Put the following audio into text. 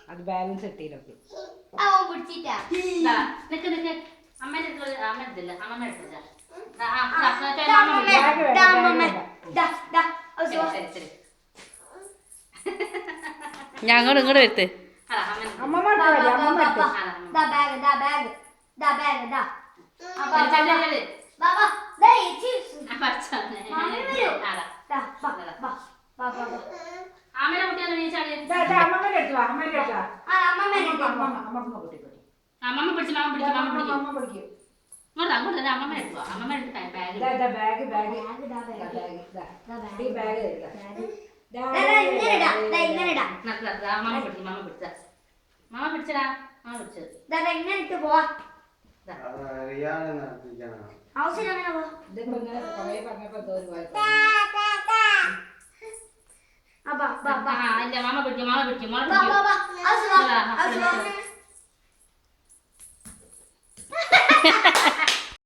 അത് ബാലൻസ് കിട്ടിയില്ലൊക്കെ. അവൻ പിടിച്ചിട്ടാ നിക്ക് നിക്ക് അമ്മേന്റെ അമ്മ എടുത്തില്ല അമ്മ എടുത്തില്ല ഞങ്ങൾ ഇങ്ങോട്ട് വരുത്ത് അമ്മേനെ കുട്ടിയാണ് അമ്മമ്മ പിടിച്ചു മാമ പിടിക്കും മാമ പിടിക്കും ഇങ്ങോട്ട് അങ്ങോട്ട് തന്നെ അമ്മമ്മ എടുക്കുക അമ്മമ്മ എടുത്ത് ബാഗ് മാമ പിടിച്ചു മാമ പിടിച്ചടാ മാമ പിടിച്ചത് എങ്ങനെ ഇട്ട് പോവാ ആവശ്യം അങ്ങനെ പോവാ. ഇതിപ്പോ ഇങ്ങനെ കുറേ പറഞ്ഞപ്പോ തോന്നുന്നു ഇല്ല മാമ പിടിക്കും മാമ പിടിക്കും ബാ ബാ ബാ